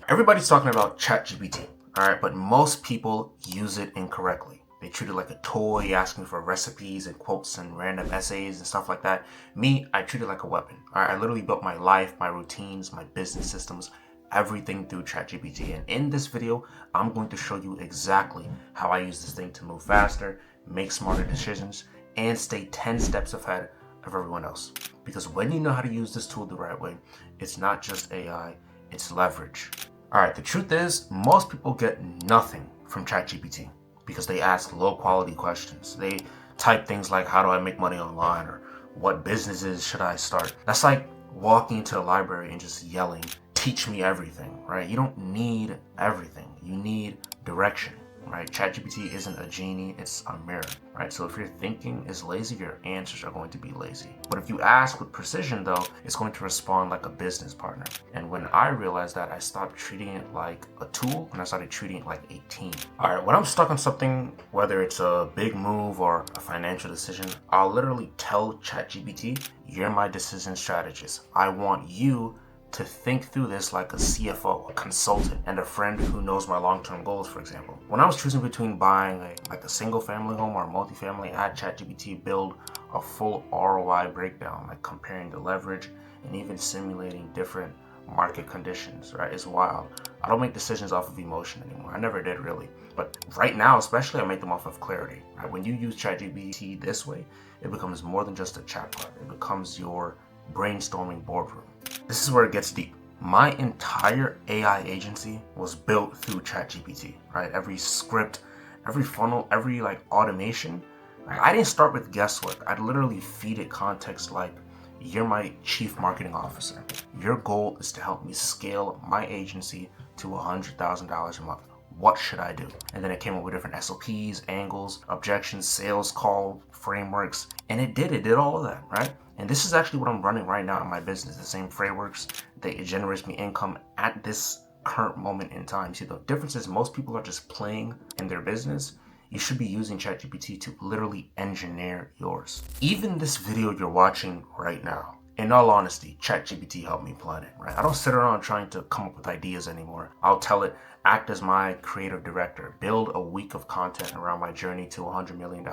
Everybody's talking about ChatGPT, all right, but most people use it incorrectly. They treat it like a toy, asking for recipes and quotes and random essays and stuff like that. Me, I treat it like a weapon. All right, I literally built my life, my routines, my business systems, everything through ChatGPT. And in this video, I'm going to show you exactly how I use this thing to move faster, make smarter decisions, and stay 10 steps ahead of everyone else. Because when you know how to use this tool the right way, it's not just AI, it's leverage. All right, the truth is, most people get nothing from ChatGPT because they ask low quality questions. They type things like, how do I make money online? Or what businesses should I start? That's like walking into the library and just yelling, teach me everything, right? You don't need everything. You need direction, right? ChatGPT isn't a genie, it's a mirror, right? So if your thinking is lazy, your answers are going to be lazy. But if you ask with precision though, it's going to respond like a business partner. And when I realized that, I stopped treating it like a tool and I started treating it like a team. All right, when I'm stuck on something, whether it's a big move or a financial decision, I'll literally tell ChatGPT, you're my decision strategist. I want you to think through this like a CFO, a consultant, and a friend who knows my long-term goals, for example. When I was choosing between buying a single family home or a multifamily, I had ChatGPT build a full ROI breakdown, like comparing the leverage and even simulating different market conditions, right? It's wild. I don't make decisions off of emotion anymore. I never did really. But right now, especially, I make them off of clarity, right? When you use ChatGPT this way, it becomes more than just a chatbot. It becomes your brainstorming boardroom. This is where it gets deep. My entire AI agency was built through ChatGPT, right? Every script, every funnel, every automation. I didn't start with guesswork. I'd literally feed it context like, you're my chief marketing officer. Your goal is to help me scale my agency to $100,000 a month. What should I do? And then it came up with different SOPs, angles, objections, sales call, frameworks, and it did all of that, right? And this is actually what I'm running right now in my business, the same frameworks that it generates me income at this current moment in time. See, the difference is most people are just playing in their business. You should be using ChatGPT to literally engineer yours. Even this video you're watching right now, in all honesty, ChatGPT helped me plan it, right? I don't sit around trying to come up with ideas anymore. I'll tell it, act as my creative director, build a week of content around my journey to $100 million,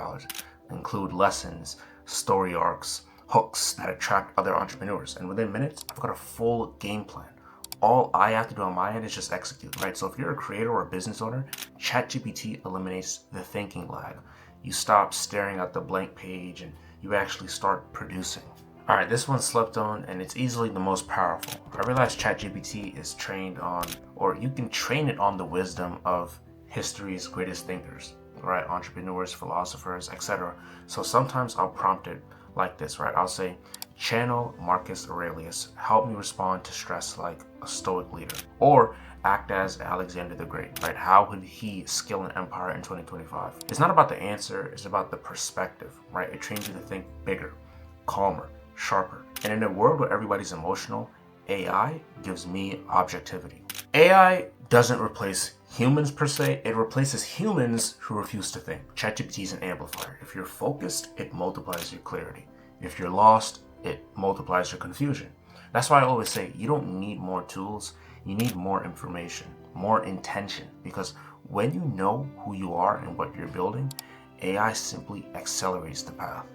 include lessons, story arcs, hooks that attract other entrepreneurs. And within minutes, I've got a full game plan. All I have to do on my end is just execute, right? So if you're a creator or a business owner, ChatGPT eliminates the thinking lag. You stop staring at the blank page and you actually start producing. All right, this one slept on and it's easily the most powerful. I realize ChatGPT is trained on, or you can train it on the wisdom of history's greatest thinkers, right? Entrepreneurs, philosophers, etc. So sometimes I'll prompt it like this, right? I'll say, channel Marcus Aurelius, help me respond to stress like a stoic leader. Or act as Alexander the Great, right? How would he scale an empire in 2025? It's not about the answer, it's about the perspective, right? It trains you to think bigger, calmer, sharper. And in a world where everybody's emotional, AI gives me objectivity. AI doesn't replace humans per se, it replaces humans who refuse to think. ChatGPT is an amplifier. If you're focused, it multiplies your clarity. If you're lost, it multiplies your confusion. That's why I always say you don't need more tools, you need more information, more intention. Because when you know who you are and what you're building, AI simply accelerates the path.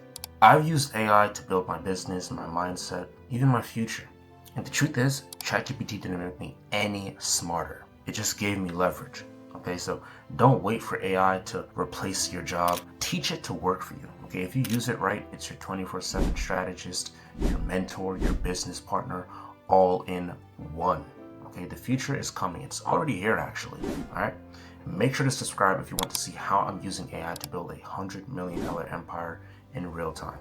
I've used AI to build my business, my mindset, even my future. And the truth is, ChatGPT didn't make me any smarter. It just gave me leverage. Okay, so don't wait for AI to replace your job. Teach it to work for you. Okay, if you use it right, it's your 24/7 strategist, your mentor, your business partner, all in one. Okay, the future is coming. It's already here actually. All right, make sure to subscribe if you want to see how I'm using AI to build a $100 million empire in real time.